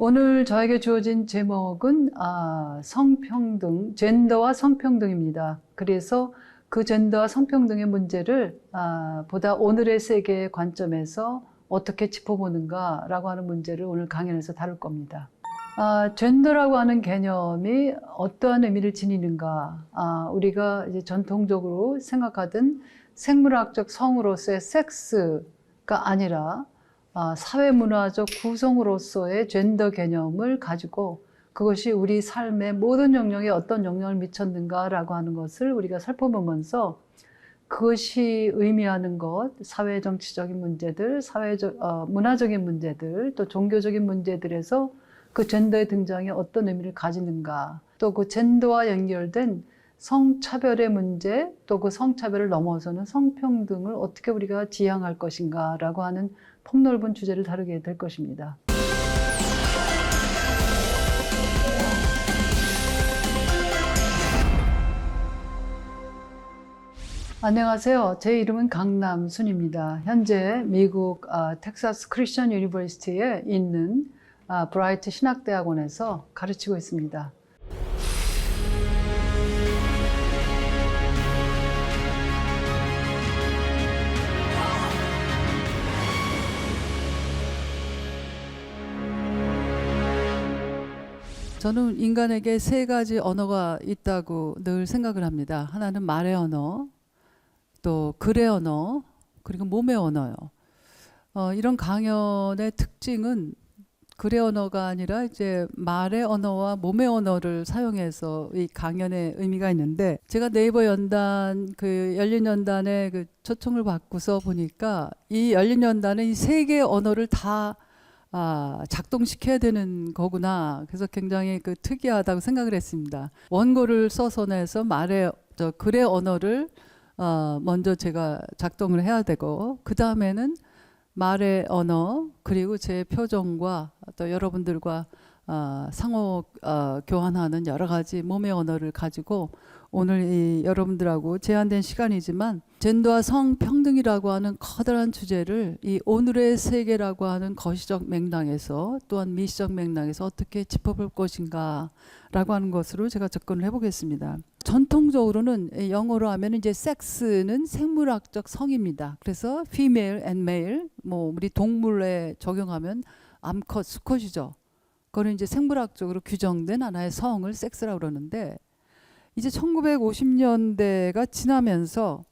오늘 저에게 주어진 제목은 성평등, 젠더와 성평등입니다. 그래서 그 젠더와 성평등의 문제를 보다 오늘의 세계의 관점에서 어떻게 짚어보는가라고 하는 문제를 오늘 강연에서 다룰 겁니다. 젠더라고 하는 개념이 어떠한 의미를 지니는가? 우리가 이제 전통적으로 생각하던 생물학적 성으로서의 섹스가 아니라 사회문화적 구성으로서의 젠더 개념을 가지고 그것이 우리 삶의 모든 영역에 어떤 영향을 미쳤는가라고 하는 것을 우리가 살펴보면서 그것이 의미하는 것, 사회 정치적인 문제들, 문화적인 문제들, 또 종교적인 문제들에서 그 젠더의 등장이 어떤 의미를 가지는가, 또 그 젠더와 연결된 성차별의 문제, 또 그 성차별을 넘어서는 성평등을 어떻게 우리가 지향할 것인가라고 하는 폭넓은 주제를 다루게 될 것입니다. 안녕하세요. 제 이름은 강남순입니다. 현재 미국 텍사스 크리스천 유니버시티에 있는 브라이트 신학대학원에서 가르치고 있습니다. 저는 인간에게 세 가지 언어가 있다고 늘 생각을 합니다. 하나는 말의 언어, 또 글의 언어, 그리고 몸의 언어요. 이런 강연의 특징은 글의 언어가 아니라 이제 말의 언어와 몸의 언어를 사용해서 이 강연의 의미가 있는데, 제가 네이버 연단 그 열린연단에 그 초청을 받고서 보니까 이 열린연단은 이 세 개의 언어를 다 작동시켜야 되는 거구나. 그래서 굉장히 그 특이하다고 생각을 했습니다. 원고를 써서 내서 글의 언어를 먼저 제가 작동을 해야 되고, 그 다음에는 말의 언어, 그리고 제 표정과 또 여러분들과 상호 교환하는 여러 가지 몸의 언어를 가지고 오늘 여러분들하고 제한된 시간이지만 젠더와 성평등이라고 하는 커다란 주제를 이 오늘의 세계라고 하는 거시적 맥락에서, 또한 미시적 맥락에서 어떻게 짚어볼 것인가 라고 하는 것으로 제가 접근을 해보겠습니다. 전통적으로는 영어로 하면 이제 섹스는 생물학적 성입니다. 그래서 female and male, 우리 동물에 적용하면 암컷, 수컷이죠. 그거는 이제 생물학적으로 규정된 하나의 성을 섹스라고 그러는데, 이제 1950년대가 지나면서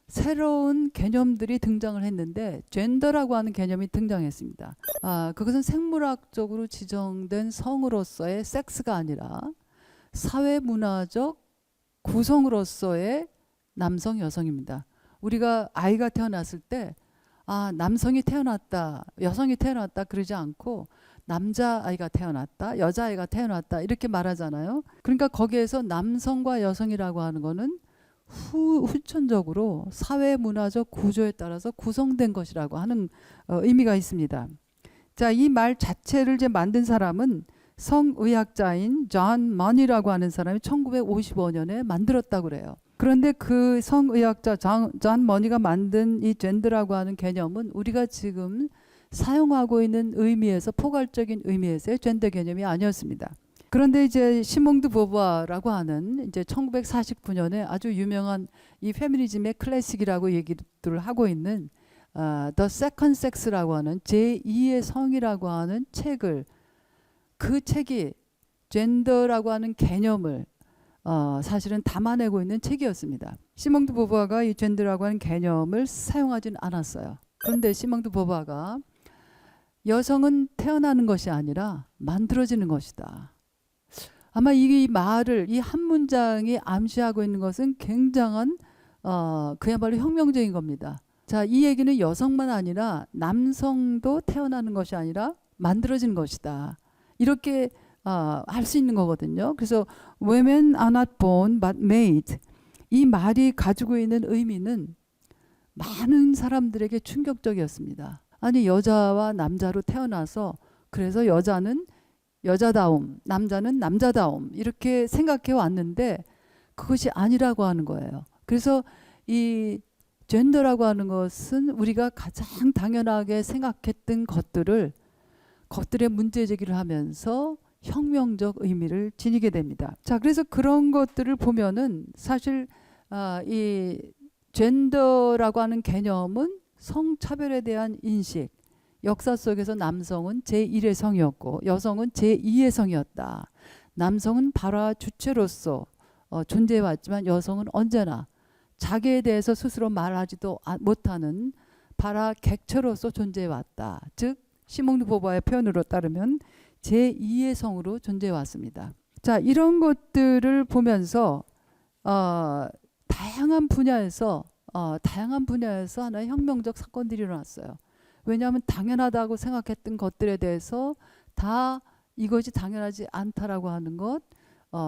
새로운 개념들이 등장을 했는데 젠더라고 하는 개념이 등장했습니다. 그것은 생물학적으로 지정된 성으로서의 섹스가 아니라 사회문화적 구성으로서의 남성, 여성입니다. 우리가 아이가 태어났을 때 남성이 태어났다, 여성이 태어났다 그러지 않고 남자아이가 태어났다, 여자아이가 태어났다 이렇게 말하잖아요. 그러니까 거기에서 남성과 여성이라고 하는 거는 후천적으로 사회문화적 구조에 따라서 구성된 것이라고 하는 의미가 있습니다. 자, 이 말 자체를 이제 만든 사람은 성의학자인 존 머니라고 하는 사람이 1955년에 만들었다고 그래요. 그런데 그 성의학자 존 머니가 만든 이 젠더라고 하는 개념은 우리가 지금 사용하고 있는 의미에서, 포괄적인 의미에서의 젠더 개념이 아니었습니다. 그런데 이제 시몽드 보부아라고 하는 이제 1949년에 아주 유명한 이 페미니즘의 클래식이라고 얘기를 하고 있는 The Second Sex라고 하는 제2의 성이라고 하는 책을, 그 책이 젠더라고 하는 개념을 사실은 담아내고 있는 책이었습니다. 시몽드 보부아가 이 젠더라고 하는 개념을 사용하진 않았어요. 그런데 시몽드 보부아가 여성은 태어나는 것이 아니라 만들어지는 것이다. 아마 이 말을, 이 한 문장이 암시하고 있는 것은 굉장한 그야말로 혁명적인 겁니다. 자, 이 얘기는 여성만 아니라 남성도 태어나는 것이 아니라 만들어지는 것이다. 이렇게 할 수 있는 거거든요. 그래서 women are not born but made, 이 말이 가지고 있는 의미는 많은 사람들에게 충격적이었습니다. 아니, 여자와 남자로 태어나서 그래서 여자는 여자다움, 남자는 남자다움 이렇게 생각해 왔는데 그것이 아니라고 하는 거예요. 그래서 이 젠더라고 하는 것은 우리가 가장 당연하게 생각했던 것들을 것들의 문제 제기를 하면서 혁명적 의미를 지니게 됩니다. 자, 그래서 그런 것들을 보면은 사실 이 젠더라고 하는 개념은 성차별에 대한 인식, 역사 속에서 남성은 제1의 성이었고 여성은 제2의 성이었다. 남성은 발화 주체로서 존재해왔지만 여성은 언제나 자기에 대해서 스스로 말하지도 못하는 발화 객체로서 존재해왔다. 즉 시몽드 보바의 표현으로 따르면 제2의 성으로 존재해왔습니다. 자, 이런 것들을 보면서 다양한 분야에서 하나의 혁명적 사건들이 일어났어요. 왜냐하면 당연하다고 생각했던 것들에 대해서 다 이것이 당연하지 않다라고 하는 것,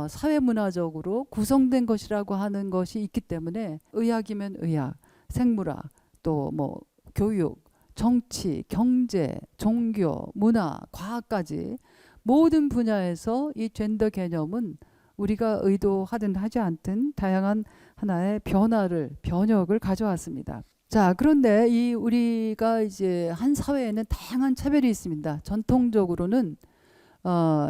사회문화적으로 구성된 것이라고 하는 것이 있기 때문에 의학이면 의학, 생물학, 또 뭐 교육, 정치, 경제, 종교, 문화, 과학까지 모든 분야에서 이 젠더 개념은 우리가 의도하든 하지 않든 다양한 하나의 변혁을 가져왔습니다. 자, 그런데 이 우리가 이제 한 사회에는 다양한 차별이 있습니다. 전통적으로는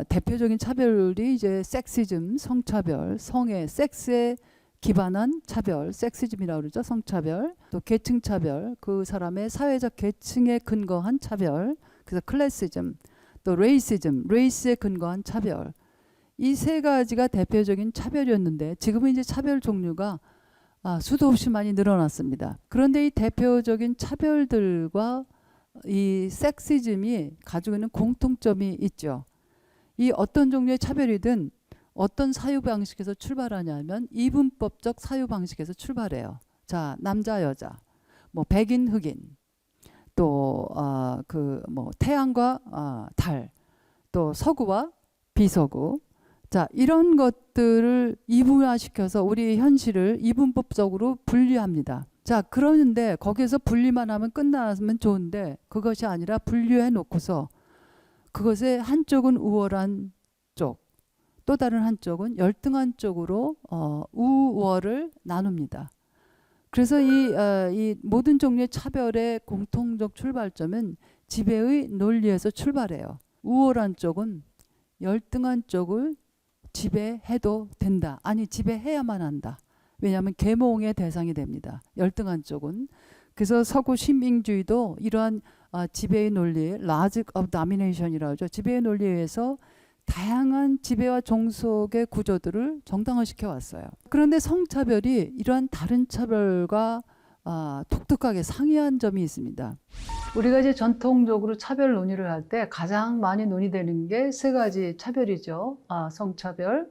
대표적인 차별이 이제 섹시즘, 성차별, 섹스에 기반한 차별, 섹시즘이라고 그러죠. 성차별, 또 계층차별, 그 사람의 사회적 계층에 근거한 차별, 그래서 클래시즘, 또 레이시즘, 레이스에 근거한 차별. 이 세 가지가 대표적인 차별이었는데 지금은 이제 차별 종류가 수도 없이 많이 늘어났습니다. 그런데 이 대표적인 차별들과 이 섹시즘이 가지고 있는 공통점이 있죠. 이 어떤 종류의 차별이든 어떤 사유 방식에서 출발하냐면 이분법적 사유 방식에서 출발해요. 자, 남자 여자, 뭐 백인 흑인, 또 그 뭐 태양과 달, 또 서구와 비서구. 자, 이런 것들을 이분화시켜서 우리 현실을 이분법적으로 분류합니다. 자, 그러는데 거기에서 분리만 하면 끝나면 좋은데 그것이 아니라 분류해 놓고서 그것의 한쪽은 우월한 쪽, 또 다른 한쪽은 열등한 쪽으로 우월을 나눕니다. 그래서 이 모든 종류의 차별의 공통적 출발점은 지배의 논리에서 출발해요. 우월한 쪽은 열등한 쪽을 지배해도 된다. 아니, 지배해야만 한다. 왜냐하면 계몽의 대상이 됩니다. 열등한 쪽은. 그래서 서구 신빙주의도 이러한 지배의 논리, logic of domination이라고 하죠. 지배의 논리에 의해서 다양한 지배와 종속의 구조들을 정당화시켜 왔어요. 그런데 성차별이 이러한 다른 차별과 독특하게 상이한 점이 있습니다. 우리가 이제 전통적으로 차별 논의를 할 때 가장 많이 논의되는 게 세 가지 차별이죠. 성차별,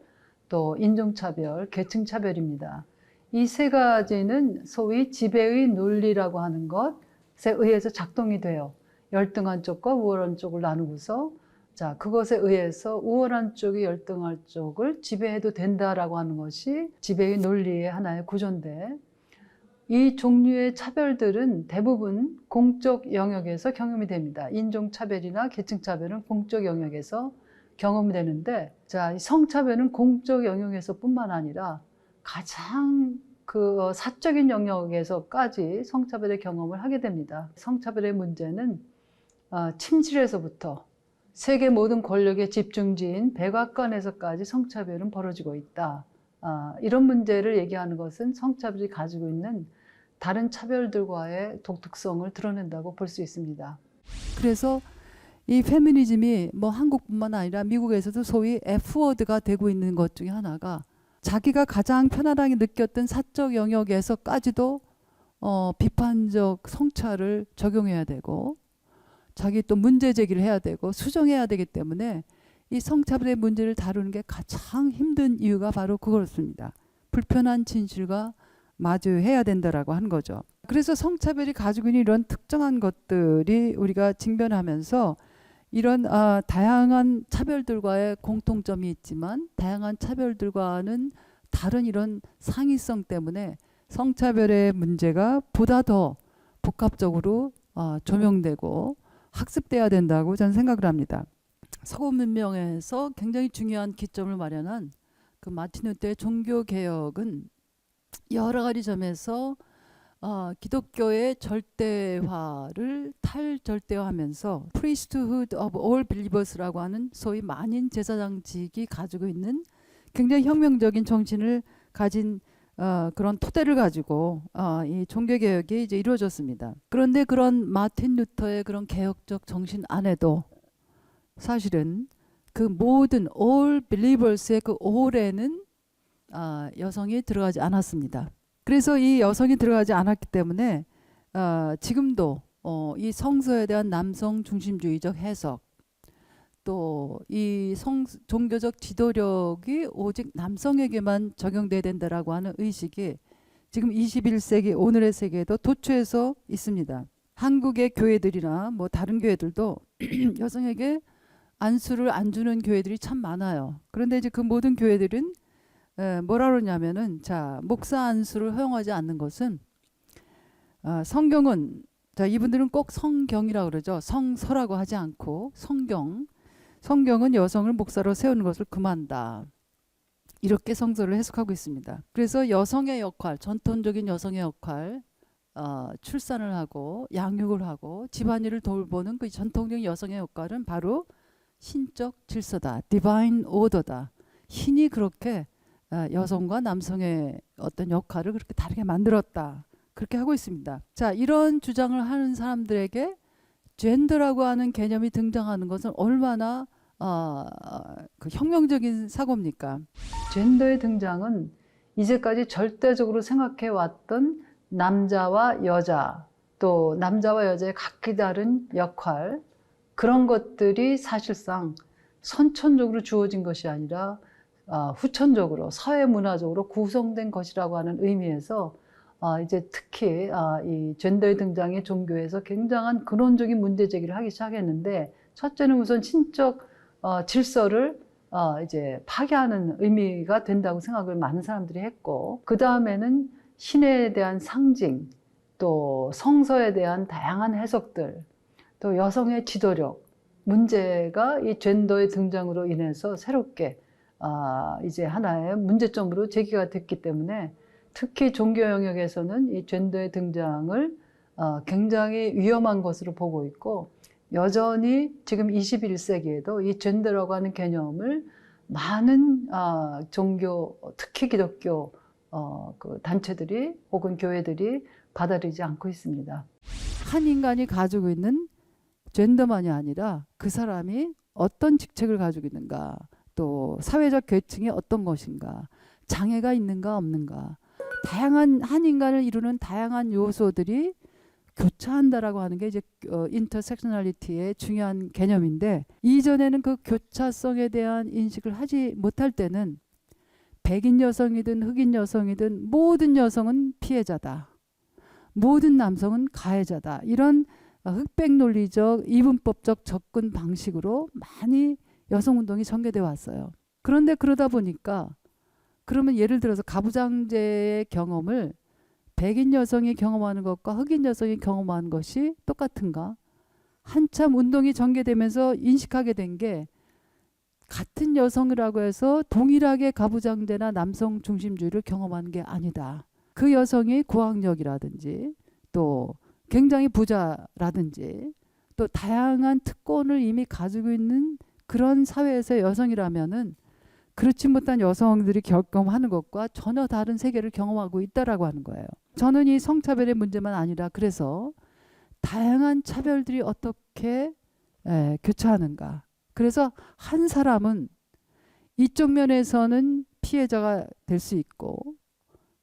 또 인종차별, 계층차별입니다. 이 세 가지는 소위 지배의 논리라고 하는 것에 의해서 작동이 돼요. 열등한 쪽과 우월한 쪽을 나누고서 자, 그것에 의해서 우월한 쪽이 열등한 쪽을 지배해도 된다라고 하는 것이 지배의 논리의 하나의 구조인데 이 종류의 차별들은 대부분 공적 영역에서 경험이 됩니다. 인종차별이나 계층차별은 공적 영역에서 경험이 되는데 자, 성차별은 공적 영역에서 뿐만 아니라 가장 그 사적인 영역에서까지 성차별의 경험을 하게 됩니다. 성차별의 문제는 침실에서부터 세계 모든 권력의 집중지인 백악관에서까지 성차별은 벌어지고 있다. 이런 문제를 얘기하는 것은 성차별이 가지고 있는 다른 차별들과의 독특성을 드러낸다고 볼 수 있습니다. 그래서 이 페미니즘이 뭐 한국뿐만 아니라 미국에서도 소위 F워드가 되고 있는 것 중에 하나가 자기가 가장 편안하게 느꼈던 사적 영역에서까지도 비판적 성차를 적용해야 되고 자기 또 문제 제기를 해야 되고 수정해야 되기 때문에 이 성차별의 문제를 다루는 게 가장 힘든 이유가 바로 그렇습니다. 불편한 진실과 마주해야 된다라고 한 거죠. 그래서 성차별이 가지고 있는 이런 특정한 것들이 우리가 직면하면서 이런 다양한 차별들과의 공통점이 있지만 다양한 차별들과는 다른 이런 상이성 때문에 성차별의 문제가 보다 더 복합적으로 조명되고 학습돼야 된다고 저는 생각을 합니다. 서구 문명에서 굉장히 중요한 기점을 마련한 그 마틴 루터의 종교 개혁은 여러 가지 점에서 기독교의 절대화를 탈절대화하면서 priesthood of all believers라고 하는 소위 만인 제사장직이 가지고 있는 굉장히 혁명적인 정신을 가진 그런 토대를 가지고 이 종교개혁이 이제 이루어졌습니다. 그런데 그런 마틴 루터의 그런 개혁적 정신 안에도 사실은 그 모든 all believers의 그 all에는 여성이 들어가지 않았습니다. 그래서 이 여성이 들어가지 않았기 때문에 지금도 이 성서에 대한 남성 중심주의적 해석, 또 이 종교적 지도력이 오직 남성에게만 적용돼야 된다라고 하는 의식이 지금 21세기 오늘의 세계에도 도취해서 있습니다. 한국의 교회들이나 뭐 다른 교회들도 여성에게 안수를 안 주는 교회들이 참 많아요. 그런데 이제 그 모든 교회들은 뭐라 그러냐면은, 자, 목사 안수를 허용하지 않는 것은 성경은, 자, 이분들은 꼭 성경이라고 그러죠. 성서라고 하지 않고 성경은 여성을 목사로 세우는 것을 금한다, 이렇게 성서를 해석하고 있습니다. 그래서 여성의 역할, 전통적인 여성의 역할, 출산을 하고 양육을 하고 집안일을 돌보는 그 전통적인 여성의 역할은 바로 신적 질서다, 디바인 오더다. 신이 그렇게 여성과 남성의 어떤 역할을 그렇게 다르게 만들었다, 그렇게 하고 있습니다. 자, 이런 주장을 하는 사람들에게 젠더라고 하는 개념이 등장하는 것은 얼마나 그 혁명적인 사고입니까? 젠더의 등장은 이제까지 절대적으로 생각해 왔던 남자와 여자, 또 남자와 여자의 각기 다른 역할, 그런 것들이 사실상 선천적으로 주어진 것이 아니라 후천적으로 사회 문화적으로 구성된 것이라고 하는 의미에서 이제 특히 이 젠더의 등장이 종교에서 굉장한 근원적인 문제 제기를 하기 시작했는데, 첫째는 우선 신적 질서를 이제 파괴하는 의미가 된다고 생각을 많은 사람들이 했고, 그 다음에는 신에 대한 상징, 또 성서에 대한 다양한 해석들, 또 여성의 지도력 문제가 이 젠더의 등장으로 인해서 새롭게 이제 하나의 문제점으로 제기가 됐기 때문에, 특히 종교 영역에서는 이 젠더의 등장을 굉장히 위험한 것으로 보고 있고, 여전히 지금 21세기에도 이 젠더라고 하는 개념을 많은 종교, 특히 기독교 그 단체들이 혹은 교회들이 받아들이지 않고 있습니다. 한 인간이 가지고 있는 젠더만이 아니라 그 사람이 어떤 직책을 가지고 있는가, 또 사회적 계층이 어떤 것인가, 장애가 있는가 없는가, 다양한 한 인간을 이루는 다양한 요소들이 교차한다라고 하는 게 이제 인터섹셔널리티의 중요한 개념인데, 이전에는 그 교차성에 대한 인식을 하지 못할 때는 백인 여성이든 흑인 여성이든 모든 여성은 피해자다, 모든 남성은 가해자다, 이런 흑백 논리적 이분법적 접근 방식으로 많이 여성운동이 전개되어 왔어요. 그런데 그러다 보니까, 그러면 예를 들어서 가부장제의 경험을 백인 여성이 경험하는 것과 흑인 여성이 경험하는 것이 똑같은가? 한참 운동이 전개되면서 인식하게 된 게, 같은 여성이라고 해서 동일하게 가부장제나 남성 중심주의를 경험하는 게 아니다. 그 여성이 고학력이라든지 또 굉장히 부자라든지 또 다양한 특권을 이미 가지고 있는 그런 사회에서 여성이라면은 그렇지 못한 여성들이 경험하는 것과 전혀 다른 세계를 경험하고 있다라고 하는 거예요. 저는 이 성차별의 문제만 아니라, 그래서 다양한 차별들이 어떻게 교차하는가. 그래서 한 사람은 이쪽 면에서는 피해자가 될 수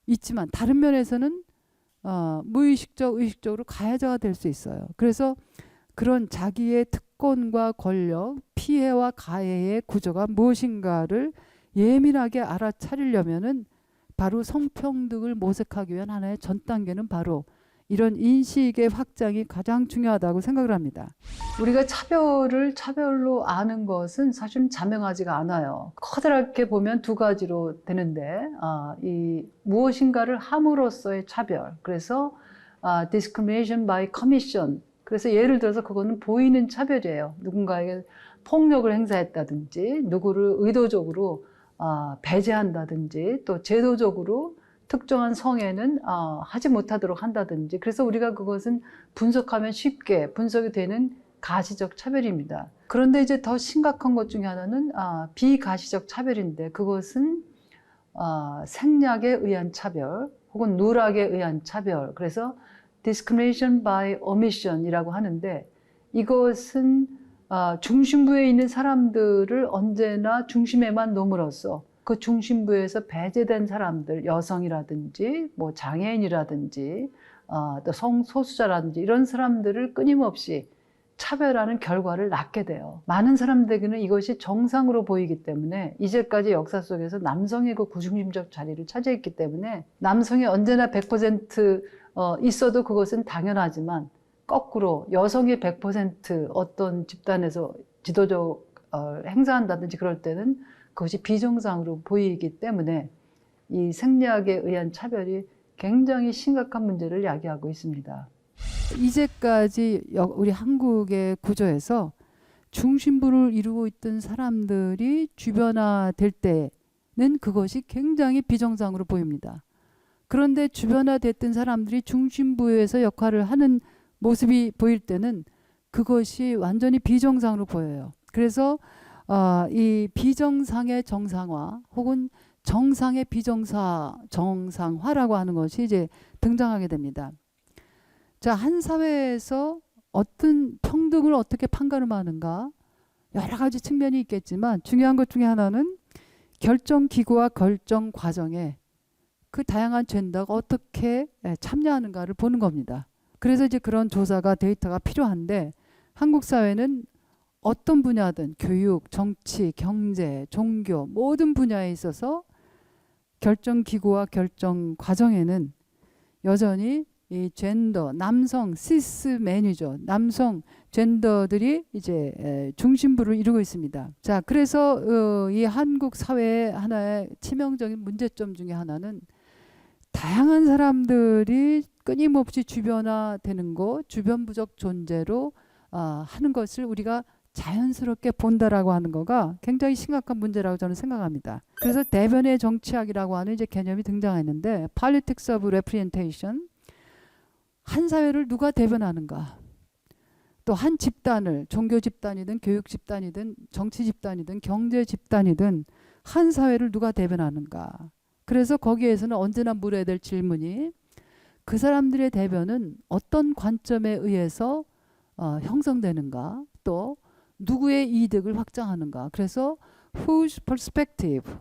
있지만 다른 면에서는 무의식적, 의식적으로 가해자가 될 수 있어요. 그래서 그런 자기의 특권과 권력, 피해와 가해의 구조가 무엇인가를 예민하게 알아차리려면은 바로 성평등을 모색하기 위한 하나의 전 단계는 바로 이런 인식의 확장이 가장 중요하다고 생각을 합니다. 우리가 차별을 차별로 아는 것은 사실 자명하지가 않아요. 커다랗게 보면 두 가지로 되는데, 이 무엇인가를 함으로써의 차별, 그래서 discrimination by commission, 그래서 예를 들어서 그거는 보이는 차별이에요. 누군가에게 폭력을 행사했다든지, 누구를 의도적으로 배제한다든지, 또 제도적으로 특정한 성에는 하지 못하도록 한다든지, 그래서 우리가 그것은 분석하면 쉽게 분석이 되는 가시적 차별입니다. 그런데 이제 더 심각한 것 중에 하나는 비가시적 차별인데, 그것은 생략에 의한 차별 혹은 누락에 의한 차별, 그래서 discrimination by omission이라고 하는데, 이것은 중심부에 있는 사람들을 언제나 중심에만 놓음으로써 그 중심부에서 배제된 사람들, 여성이라든지 뭐 장애인이라든지 또 성소수자라든지 이런 사람들을 끊임없이 차별하는 결과를 낳게 돼요. 많은 사람들에게는 이것이 정상으로 보이기 때문에, 이제까지 역사 속에서 남성의 그 구중심적 자리를 차지했기 때문에 남성이 언제나 100% 있어도 그것은 당연하지만, 거꾸로 여성이 100% 어떤 집단에서 지도적 행사한다든지 그럴 때는 그것이 비정상으로 보이기 때문에 이 생략에 의한 차별이 굉장히 심각한 문제를 야기하고 있습니다. 이제까지 우리 한국의 구조에서 중심부를 이루고 있던 사람들이 주변화될 때는 그것이 굉장히 비정상으로 보입니다. 그런데 주변화됐던 사람들이 중심부에서 역할을 하는 모습이 보일 때는 그것이 완전히 비정상으로 보여요. 그래서 이 비정상의 정상화 혹은 정상의 정상화라고 하는 것이 이제 등장하게 됩니다. 자, 한 사회에서 어떤 평등을 어떻게 판가름하는가, 여러 가지 측면이 있겠지만 중요한 것 중에 하나는 결정기구와 결정 과정에 그 다양한 젠더가 어떻게 참여하는가를 보는 겁니다. 그래서 이제 그런 조사가, 데이터가 필요한데, 한국 사회는 어떤 분야든 교육, 정치, 경제, 종교 모든 분야에 있어서 결정기구와 결정 과정에는 여전히 이 젠더, 남성, 시스맨이죠. 남성 젠더들이 이제 중심부를 이루고 있습니다. 자, 그래서 이 한국 사회의 하나의 치명적인 문제점 중에 하나는 다양한 사람들이 끊임없이 주변화되는 거, 주변부적 존재로 하는 것을 우리가 자연스럽게 본다라고 하는 거가 굉장히 심각한 문제라고 저는 생각합니다. 그래서 대변의 정치학이라고 하는 이제 개념이 등장했는데, Politics of Representation, 한 사회를 누가 대변하는가, 또 한 집단을, 종교 집단이든 교육 집단이든 정치 집단이든 경제 집단이든 한 사회를 누가 대변하는가. 그래서 거기에서는 언제나 물어야 될 질문이, 그 사람들의 대변은 어떤 관점에 의해서 형성되는가, 또 누구의 이득을 확장하는가. 그래서 whose perspective,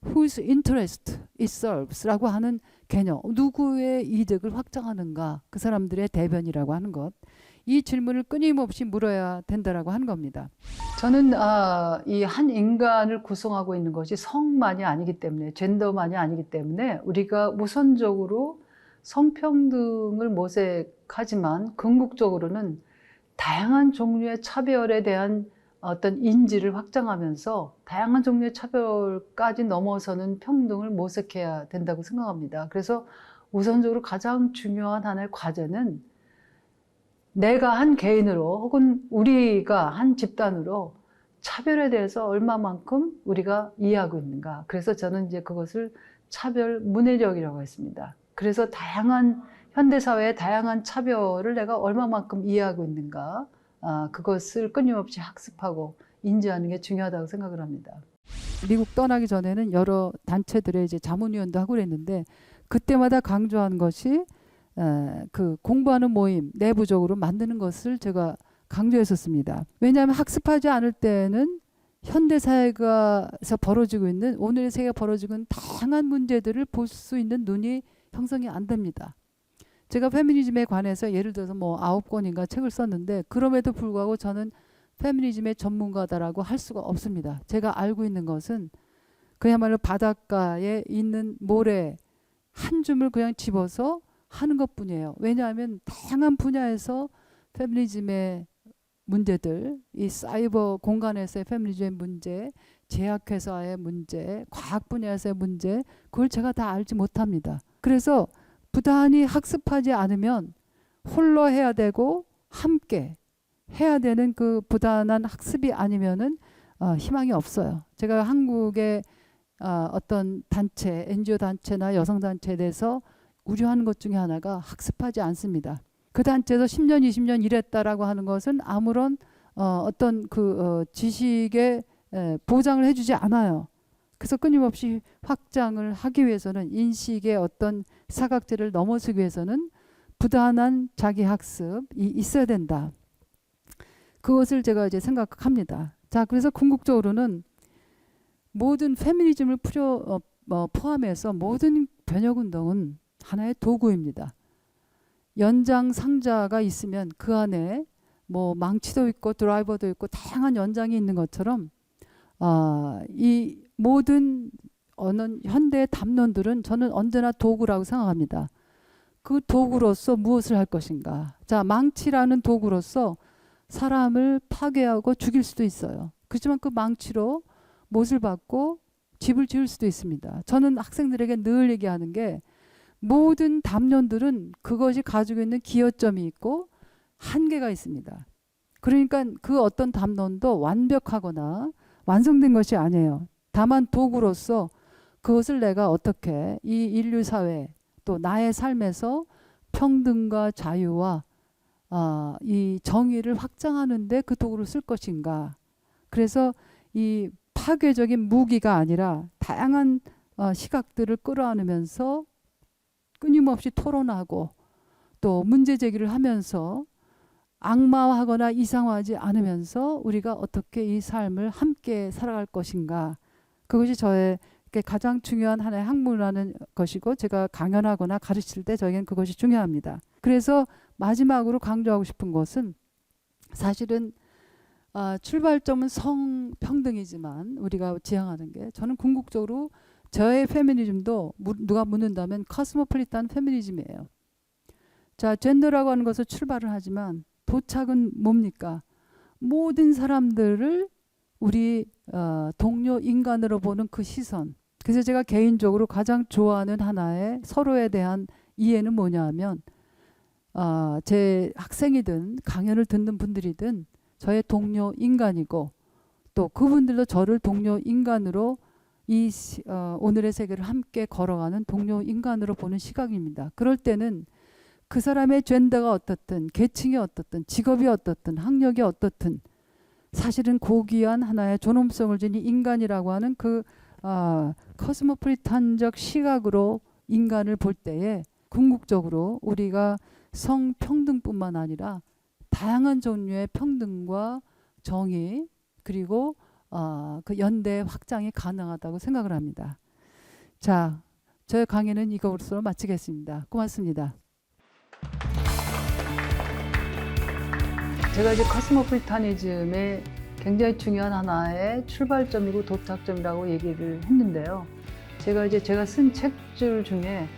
whose interest it serves라고 하는 개념, 누구의 이득을 확장하는가, 그 사람들의 대변이라고 하는 것, 이 질문을 끊임없이 물어야 된다라고 하는 겁니다. 저는 이 한 인간을 구성하고 있는 것이 성만이 아니기 때문에, 젠더만이 아니기 때문에 우리가 우선적으로 성평등을 모색하지만 궁극적으로는 다양한 종류의 차별에 대한 어떤 인지를 확장하면서 다양한 종류의 차별까지 넘어서는 평등을 모색해야 된다고 생각합니다. 그래서 우선적으로 가장 중요한 하나의 과제는 내가 한 개인으로 혹은 우리가 한 집단으로 차별에 대해서 얼마만큼 우리가 이해하고 있는가. 그래서 저는 이제 그것을 차별 문해력이라고 했습니다. 그래서 다양한 현대사회의 다양한 차별을 내가 얼마만큼 이해하고 있는가, 그것을 끊임없이 학습하고 인지하는 게 중요하다고 생각을 합니다. 미국 떠나기 전에는 여러 단체들의 이제 자문위원도 하고 그랬는데, 그때마다 강조한 것이 그 공부하는 모임 내부적으로 만드는 것을 제가 강조했었습니다. 왜냐하면 학습하지 않을 때는 현대사회에서 벌어지고 있는, 오늘의 세계가 벌어지고 있는 다양한 문제들을 볼 수 있는 눈이 형성이 안 됩니다. 제가 페미니즘에 관해서 예를 들어서 뭐 9권인가 책을 썼는데, 그럼에도 불구하고 저는 페미니즘의 전문가다라고 할 수가 없습니다. 제가 알고 있는 것은 그야말로 바닷가에 있는 모래 한 줌을 그냥 집어서 하는 것뿐이에요. 왜냐하면 다양한 분야에서 페미니즘의 문제들, 이 사이버 공간에서의 페미니즘의 문제, 제약회사의 문제, 과학 분야에서의 문제, 그걸 제가 다 알지 못합니다. 그래서 부단히 학습하지 않으면 홀로 해야 되고 함께 해야 되는 그 부단한 학습이 아니면은 희망이 없어요. 제가 한국의 어떤 단체, NGO 단체나 여성 단체에 대해서 우려하는 것 중에 하나가 학습하지 않습니다. 그 단체에서 10년, 20년 일했다라고 하는 것은 아무런 어떤 지식의 보장을 해주지 않아요. 그래서 끊임없이 확장을 하기 위해서는 인식의 어떤 사각지를 넘어서기 위해서는 부단한 자기 학습이 있어야 된다. 그것을 제가 이제 생각합니다. 자, 그래서 궁극적으로는 모든 페미니즘을 포함해서 모든 변혁운동은 하나의 도구입니다. 연장 상자가 있으면 그 안에 뭐 망치도 있고 드라이버도 있고 다양한 연장이 있는 것처럼 이 모든 현대의 담론들은 저는 언제나 도구라고 생각합니다. 그 도구로서 무엇을 할 것인가. 자, 망치라는 도구로서 사람을 파괴하고 죽일 수도 있어요. 그렇지만 그 망치로 못을 받고 집을 지을 수도 있습니다. 저는 학생들에게 늘 얘기하는 게 모든 담론들은 그것이 가지고 있는 기여점이 있고 한계가 있습니다. 그러니까 그 어떤 담론도 완벽하거나 완성된 것이 아니에요. 다만 도구로서 그것을 내가 어떻게 이 인류 사회 또 나의 삶에서 평등과 자유와 이 정의를 확장하는데 그 도구를 쓸 것인가. 그래서 이 파괴적인 무기가 아니라 다양한 시각들을 끌어안으면서 끊임없이 토론하고 또 문제 제기를 하면서 악마화하거나 이상화하지 않으면서 우리가 어떻게 이 삶을 함께 살아갈 것인가. 그것이 저의 가장 중요한 하나의 학문이라는 것이고 제가 강연하거나 가르칠 때 저에겐 그것이 중요합니다. 그래서 마지막으로 강조하고 싶은 것은 사실은 출발점은 성평등이지만 우리가 지향하는 게 저는 궁극적으로 저의 페미니즘도 누가 묻는다면 코스모폴리탄 페미니즘이에요. 자, 젠더라고 하는 것을 출발을 하지만 도착은 뭡니까? 모든 사람들을 우리 동료 인간으로 보는 그 시선. 그래서 제가 개인적으로 가장 좋아하는 하나의 서로에 대한 이해는 뭐냐 하면 제 학생이든 강연을 듣는 분들이든 저의 동료 인간이고 또 그분들도 저를 동료 인간으로 오늘의 세계를 함께 걸어가는 동료 인간으로 보는 시각입니다. 그럴 때는 그 사람의 젠더가 어떻든 계층이 어떻든 직업이 어떻든 학력이 어떻든 사실은 고귀한 하나의 존엄성을 지닌 인간이라고 하는 그 코스모폴리탄적 시각으로 인간을 볼 때에 궁극적으로 우리가 성평등뿐만 아니라 다양한 종류의 평등과 정의 그리고 그 연대 확장이 가능하다고 생각을 합니다. 자, 저의 강의는 이것으로 마치겠습니다. 고맙습니다. 제가 이제 코스모폴리타니즘의 굉장히 중요한 하나의 출발점이고 도착점이라고 얘기를 했는데요. 제가 쓴 책들 중에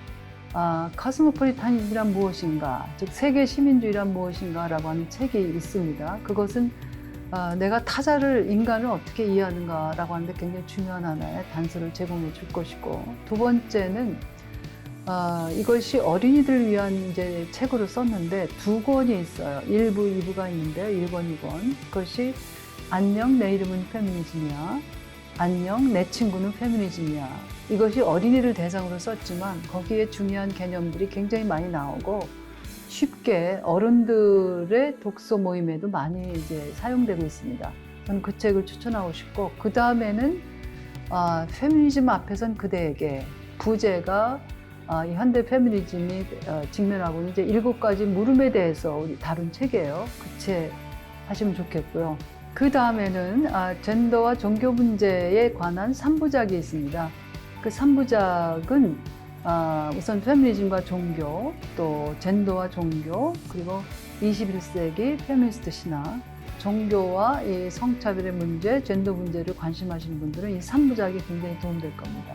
코스모폴리탄이란 무엇인가, 즉 세계 시민주의란 무엇인가라고 하는 책이 있습니다. 그것은 내가 인간을 어떻게 이해하는가라고 하는데 굉장히 중요한 하나의 단서를 제공해 줄 것이고, 두 번째는 이것이 어린이들을 위한 이제 책으로 썼는데 2권이 있어요. 1부, 2부가 있는데요. 1권, 2권. 그것이 안녕, 내 이름은 페미니즘이야. 안녕, 내 친구는 페미니즘이야. 이것이 어린이를 대상으로 썼지만 거기에 중요한 개념들이 굉장히 많이 나오고 쉽게 어른들의 독서 모임에도 많이 이제 사용되고 있습니다. 저는 그 책을 추천하고 싶고, 그 다음에는 페미니즘 앞에선 그대에게, 부제가 이 현대 페미니즘이 직면하고 있는 이제 7가지 물음에 대해서 우리 다룬 책이에요. 그 책 하시면 좋겠고요. 그 다음에는 젠더와 종교 문제에 관한 3부작이 있습니다. 그 3부작은 우선 페미니즘과 종교, 또 젠더와 종교, 그리고 21세기 페미니스트 신학, 종교와 이 성차별의 문제, 젠더 문제를 관심하시는 분들은 이 3부작이 굉장히 도움될 겁니다.